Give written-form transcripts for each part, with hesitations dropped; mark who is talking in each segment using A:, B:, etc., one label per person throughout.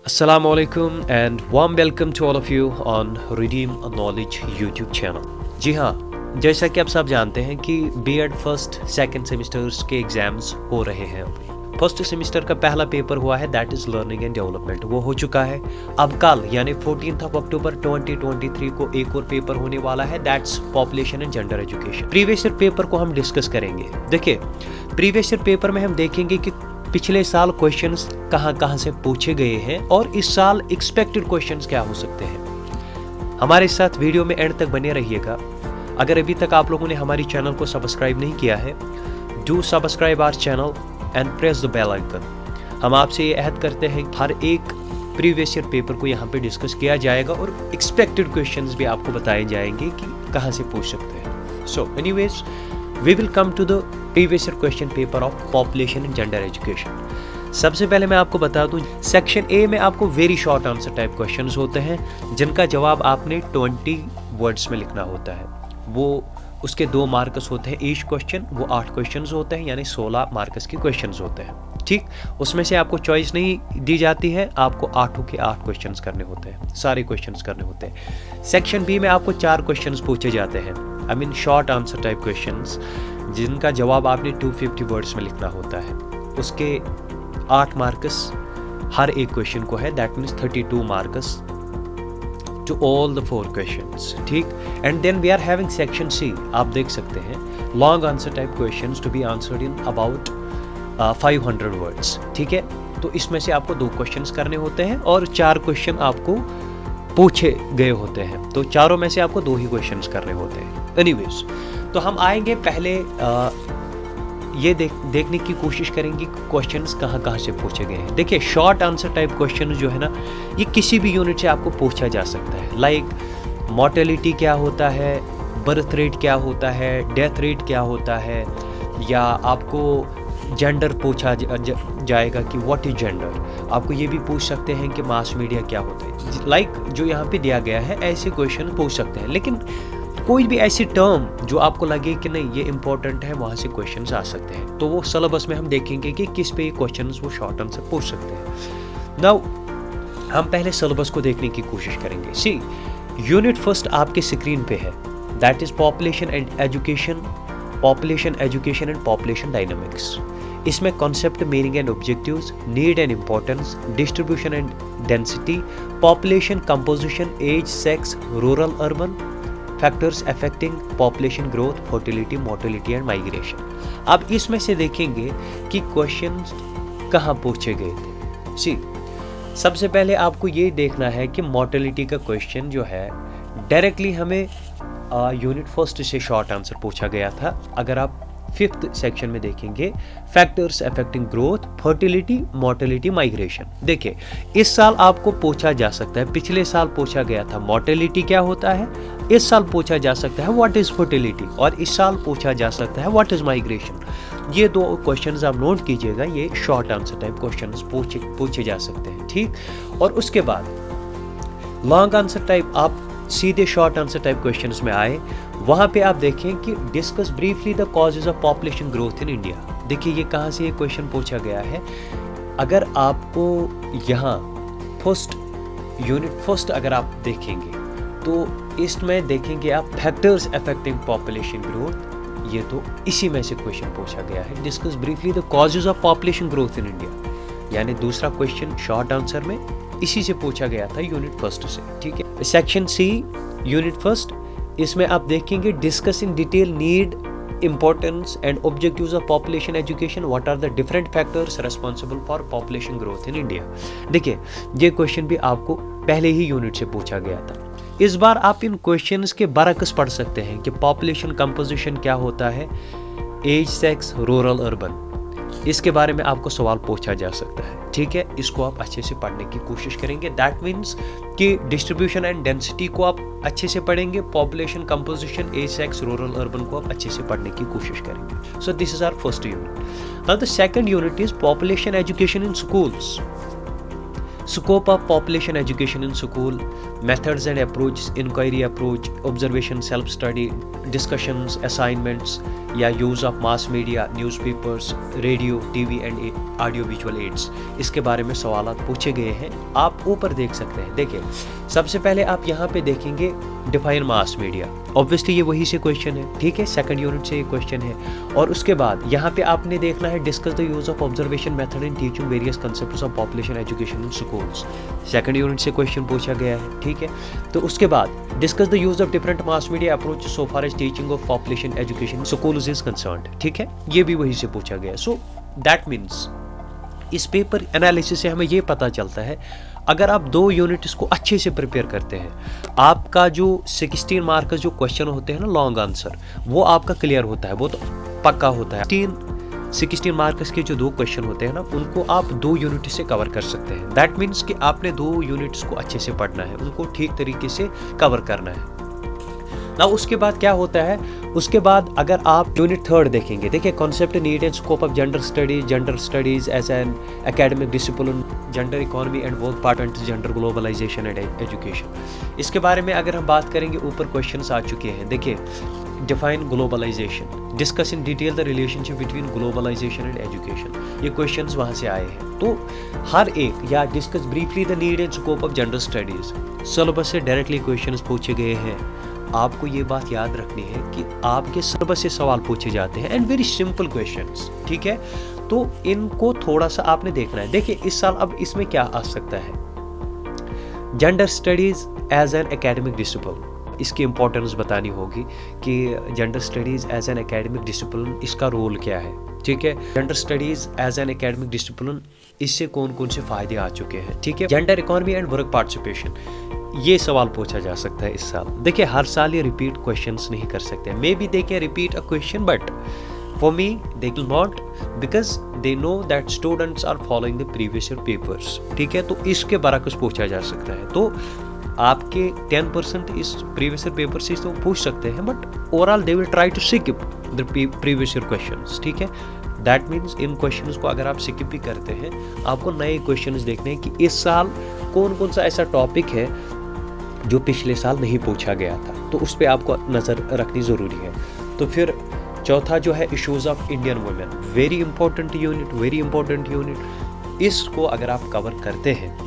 A: Assalamu alaikum and warm welcome to all of you on Redeem Knowledge YouTube channel। जी हाँ, जैसा कि आप सब जानते हैं कि बीएड फर्स्ट सेकंड सेमेस्टर्स के एग्ज़ाम्स हो रहे हैं। फर्स्ट सेमेस्टर का पहला पेपर हुआ है, that is learning and development, वो हो चुका है। अब कल यानी 14 अक्टूबर 2023 को एक और पेपर होने वाला है, that's population and gender education. Previous year paper को हम डिस्कस करेंगे। देखिए, प्रीवियस ईयर पेपर में हम देखेंगे कि पिछले साल क्वेश्चंस कहाँ से पूछे गए हैं और इस साल एक्सपेक्टेड क्वेश्चंस क्या हो सकते हैं। हमारे साथ वीडियो में एंड तक बने रहिएगा। अगर अभी तक आप लोगों ने हमारी चैनल को सब्सक्राइब नहीं किया है, do subscribe our channel and press the bell icon. हम आपसे ये अहद करते हैं कि हर एक प्रीवियस ईयर पेपर को यहाँ पे डिस्कस किया जाएगा और एक्सपेक्टेड क्वेश्चंस भी आपको बताए जाएंगे कि कहाँ से पूछ सकते हैं। So anyways, we will come to the previous year question paper of population and gender education. सबसे पहले मैं आपको बता दूं, सेक्शन ए में आपको very short answer type questions होते हैं जिनका जवाब आपने 20 वर्ड्स में लिखना होता है। वो उसके 2 मार्क्स होते हैं ईच क्वेश्चन, वो 8 क्वेश्चंस होते हैं, यानी 16 मार्क्स के क्वेश्चंस होते हैं। ठीक, उसमें से आपको चॉइस नहीं दी जाती है, आपको 8 के 8 क्वेश्चंस करने होते हैं, सारे क्वेश्चंस करने होते हैं। सेक्शन बी में आपको 4 क्वेश्चंस पूछे जाते हैं, I mean short answer type questions, जिनका जवाब आपने 250 वर्ड्स में लिखना होता है। उसके 8 मार्क्स हर एक क्वेश्चन को है, that means 32 marks to all the 4 questions. ठीक, and then we are having section C, आप देख सकते हैं long answer type questions to be answered in about 500 words. ठीक है, तो इसमें से आपको 2 क्वेश्चंस करने होते हैं और 4 क्वेश्चन आपको पूछे गए होते हैं, तो चारों में से आपको 2 ही क्वेश्चंस करने होते हैं। एनीवेज, तो हम आएंगे पहले ये देखने की कोशिश करेंगे क्वेश्चंस कहाँ से पूछे गए हैं। देखिए, शॉर्ट आंसर टाइप क्वेश्चन जो है ना, ये किसी भी यूनिट से आपको पूछा जा सकता है। लाइक मोर्टेलिटी क्या होता है, बर्थ रेट क्या होता है, डेथ रेट क्या होता है, या आपको जेंडर पूछा जाएगा कि व्हाट इज जेंडर। आपको ये भी पूछ सकते हैं कि मास मीडिया क्या होता है। लाइक जो यहाँ पे दिया गया है, ऐसे क्वेश्चन पूछ सकते हैं। लेकिन कोई भी ऐसी टर्म जो आपको लगे कि नहीं ये इंपॉर्टेंट है, वहाँ से क्वेश्चंस आ सकते हैं, तो वो सिलेबस में हम देखेंगे कि किस पे क्वेश्चंस वो शॉर्ट आंसर पूछ सकते हैं। नाउ हम पहले सिलेबस को देखने की कोशिश करेंगे। सी, यूनिट फर्स्ट आपके स्क्रीन पे है, that is population and education, population education and population dynamics. इसमें concept, meaning and objectives, need and importance, distribution and density, population composition, age, sex, rural urban, factors affecting population growth, fertility, mortality and migration. अब इसमें से देखेंगे कि questions कहाँ पूछे गए थे। सी, सबसे पहले आपको ये देखना है कि मोर्टेलिटी का क्वेश्चन जो है डायरेक्टली हमें यूनिट फर्स्ट से शॉर्ट आंसर पूछा गया था। अगर आप 5th सेक्शन में देखेंगे, factors affecting growth, fertility, mortality, migration. देखिए, इस साल आपको पूछा जा सकता है, पिछले साल पूछा गया था मोर्टेलिटी क्या होता है, इस साल पूछा जा सकता है व्हाट इज फर्टिलिटी, और इस साल पूछा जा सकता है व्हाट इज माइग्रेशन। ये 2 क्वेश्चंस आप नोट कीजिएगा, ये शॉर्ट आंसर टाइप क्वेश्चंस पूछे जा सकते हैं। ठीक, और उसके बाद लॉन्ग आंसर टाइप, आप सीधे शॉर्ट आंसर टाइप क्वेश्चंस में आए, वहां पे आप देखें कि discuss briefly the causes of population growth in India. देखिए, ये कहाँ से ये क्वेश्चन पूछा गया है। अगर आपको यहाँ यूनिट फर्स्ट अगर आप देखेंगे तो इसमें देखेंगे आप फैक्टर्स अफेक्टिंग पॉपुलेशन ग्रोथ, ये तो इसी में से क्वेश्चन पूछा गया है। Discuss briefly the causes of population growth in India, यानी दूसरा क्वेश्चन शॉर्ट आंसर में इसी से पूछा गया था यूनिट फर्स्ट से। ठीक है, सेक्शन सी यूनिट फर्स्ट, इसमें आप देखेंगे discuss in detail need, importance and objectives of population education, what are the different factors responsible for population growth in India. देखिए, ये क्वेश्चन भी आपको पहले ही यूनिट से पूछा गया था। इस बार आप इन क्वेश्चंस के बरअक्स पढ़ सकते हैं कि पॉपुलेशन कंपोजिशन क्या होता है, एज, सेक्स, रूरल अर्बन, इसके बारे में आपको सवाल पूछा जा सकता है। ठीक है, इसको आप अच्छे से पढ़ने की कोशिश करेंगे। दैट मीन्स कि डिस्ट्रीब्यूशन एंड डेंसिटी को आप अच्छे से पढ़ेंगे, population composition, age, sex, rural urban को आप अच्छे से पढ़ने की कोशिश करेंगे। So this is our first unit. Now the second unit is population education in schools. Scope of population education in school, methods and approach, inquiry approach, observation, self study, discussions, assignments या use of mass media, newspapers, radio, TV and audio visual aids, इसके बारे में सवाल पूछे गए हैं। आप ऊपर देख सकते हैं। देखिए, सबसे पहले आप यहाँ पे देखेंगे डिफाइन मास मीडिया, ऑब्वियसली ये वही से क्वेश्चन है, ठीक है, सेकंड यूनिट से ये क्वेश्चन है। और उसके बाद यहाँ पे आपने देखना है discuss the use of observation method in teaching various concepts of population education in schools, second unit से क्वेश्चन पूछा गया है, ठीक है। तो उसके बाद discuss the use of different mass media approach so far as teaching of population education schools is concerned, ठीक है, ये भी वही से पूछा गया। सो दैट मीन्स इस पेपर एनालिसिस से हमें ये पता चलता है, अगर आप 2 यूनिट्स को अच्छे से प्रिपेयर करते हैं, आपका जो 16 मार्क्स जो क्वेश्चन होते हैं ना लॉन्ग आंसर, वो आपका क्लियर होता है, वो तो पक्का होता है। 16 मार्क्स के जो 2 क्वेश्चन होते हैं ना, उनको आप 2 यूनिट से कवर कर सकते हैं। दैट मीन्स कि आपने 2 यूनिट्स को अच्छे से पढ़ना है, उनको ठीक तरीके से कवर करना है ना। उसके बाद क्या होता है, उसके बाद अगर आप यूनिट 3 देखेंगे, देखिए concept, need and scope of gender studies as an academic discipline, gender economy and work part, gender globalisation and education, इसके बारे में अगर हम बात करेंगे, ऊपर क्वेश्चंस आ चुके हैं। देखिए, define globalisation, discuss in detail the relationship between globalisation and education, ये क्वेश्चंस वहाँ से आए हैं। तो हर एक, या discuss briefly the need and scope of gender studies, syllabus से डायरेक्टली क्वेश्चंस पूछे गए हैं। आपको ये बात याद रखनी है कि आपके सिलेबस से सवाल पूछे जाते हैं एंड वेरी सिंपल क्वेश्चंस, ठीक है। तो इनको थोड़ा सा आपने देखना है। देखिए, इस साल अब इसमें क्या आ सकता है, gender studies as an academic discipline, इसकी इंपॉर्टेंस बतानी होगी कि gender studies as an academic discipline, इसका रोल क्या है, ठीक है। Gender studies as an academic discipline, इससे कौन कौन से फायदे आ चुके हैं, ठीक है। Gender economy and work participation, ये सवाल पूछा जा सकता है इस साल। देखिए, हर साल ये रिपीट क्वेश्चंस नहीं कर सकते, maybe they can repeat a question, but for me they will not, because they know that students are following the previous year papers, ठीक है। तो इसके बरक्स पूछा जा सकता है। तो आपके 10% इस प्रीवियस ईयर पेपर से तो पूछ सकते हैं, but overall they will try to skip the previous year questions, ठीक है। दैट मीन्स इन क्वेश्चंस को अगर आप स्किप भी करते हैं, आपको नए क्वेश्चंस देखने हैं कि इस साल कौन कौन सा ऐसा टॉपिक है जो पिछले साल नहीं पूछा गया था, तो उस पर आपको नज़र रखनी ज़रूरी है। तो फिर चौथा जो है issues of Indian women, very important unit, इसको अगर आप कवर करते हैं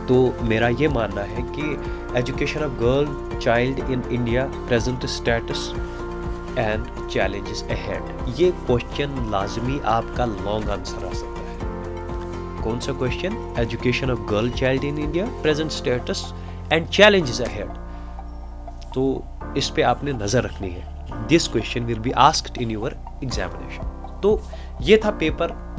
A: तो मेरा ये मानना है कि education of girl child in India, present status and challenges ahead, ये क्वेश्चन लाजमी आपका लॉन्ग आंसर आ सकता है। कौन सा question, education of girl child in India, present status and challenges ahead, तो इस पे आपने नजर रखनी है। This question will be asked in your examination. तो ये था पेपर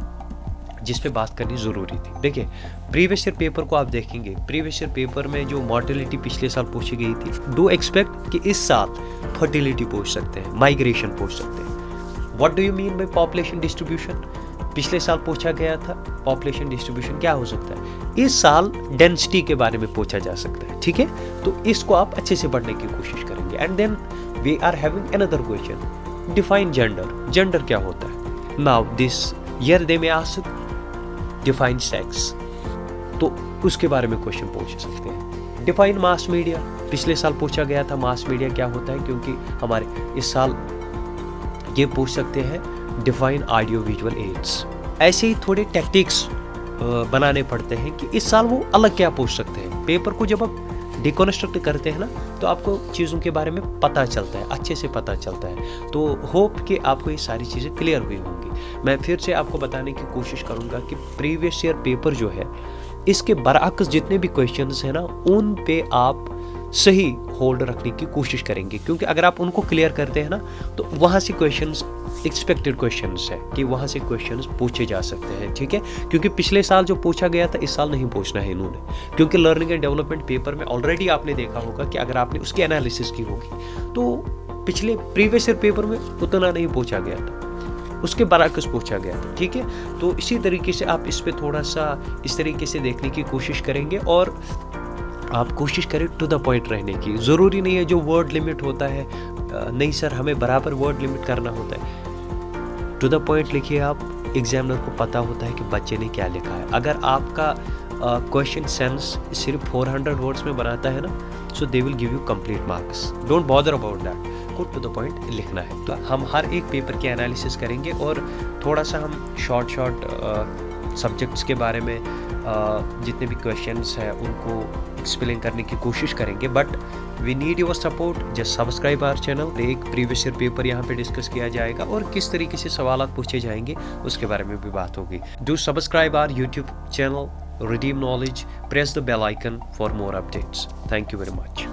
A: जिस पे बात करनी जरूरी थी। देखिए, प्रीवियस ईयर पेपर को आप देखेंगे, प्रीवियस ईयर पेपर में जो मॉर्टेलिटी पिछले साल पूछी गई थी, डू एक्सपेक्ट कि इस साल फर्टिलिटी पूछ सकते हैं, माइग्रेशन पूछ सकते हैं। What do you mean by population distribution, पिछले साल पूछा गया था, पॉपुलेशन डिस्ट्रीब्यूशन क्या हो सकता है, इस साल डेंसिटी के बारे में पूछा जा सकता है, ठीक है। तो इसको आप अच्छे से पढ़ने की कोशिश करेंगे। And then we are having another question, define gender, gender क्या होता है। नाउ दिस ईयर दे में आस्क डिफाइन सेक्स, तो उसके बारे में क्वेश्चन पूछ सकते हैं। डिफाइन मास मीडिया, पिछले साल पूछा गया था मास मीडिया क्या होता है, क्योंकि हमारे इस साल ये पूछ सकते हैं डिफाइन ऑडियो विजुअल एड्स। ऐसे ही थोड़े टैक्टिक्स बनाने पड़ते हैं कि इस साल वो अलग क्या पूछ सकते हैं। पेपर को जब आप डिकॉन्स्ट्रक्ट करते हैं ना, तो आपको चीज़ों के बारे में पता चलता है, अच्छे से पता चलता है। तो होप कि आपको ये सारी चीज़ें क्लियर हुई होंगी। मैं फिर से आपको बताने की कोशिश करूँगा कि प्रीवियस ईयर पेपर जो है, इसके बरअक्स जितने भी क्वेश्चंस हैं ना, उन पे आप सही होल्ड रखने की कोशिश करेंगे, क्योंकि अगर आप उनको क्लियर करते हैं ना, तो वहाँ से क्वेश्चंस एक्सपेक्टेड क्वेश्चंस है कि वहाँ से क्वेश्चंस पूछे जा सकते हैं, ठीक है। क्योंकि पिछले साल जो पूछा गया था, इस साल नहीं पूछना है इन्होंने, क्योंकि लर्निंग एंड डेवलपमेंट पेपर में ऑलरेडी आपने देखा होगा कि अगर आपने उसकी एनालिसिस की होगी, तो पिछले प्रीवियस ईयर पेपर में उतना नहीं पूछा गया था, उसके बरअक्स पूछा गया था, ठीक है। तो इसी तरीके से आप इस पर थोड़ा सा इस तरीके से देखने की कोशिश करेंगे, और आप कोशिश करें टू द पॉइंट रहने की। ज़रूरी नहीं है जो वर्ड लिमिट होता है, नहीं सर हमें बराबर वर्ड लिमिट करना होता है। टू द पॉइंट लिखिए आप, एग्जामिनर को पता होता है कि बच्चे ने क्या लिखा है। अगर आपका क्वेश्चन सेंस सिर्फ 400 वर्ड्स में बनाता है ना, so they will give you complete marks. Don't bother about that, good to the point लिखना है। तो हम हर एक पेपर के एनालिसिस करेंगे और थोड़ा सा हम शॉर्ट सब्जेक्ट्स के बारे में जितने भी क्वेश्चंस हैं उनको एक्सप्लेन करने की कोशिश करेंगे। But we need your support, just subscribe our channel. एक प्रीवियस ईयर पेपर यहाँ पे डिस्कस किया जाएगा और किस तरीके से सवाल पूछे जाएंगे उसके बारे में भी बात होगी। Do subscribe our YouTube channel Redeem Knowledge, press the bell icon for more updates. Thank you very much.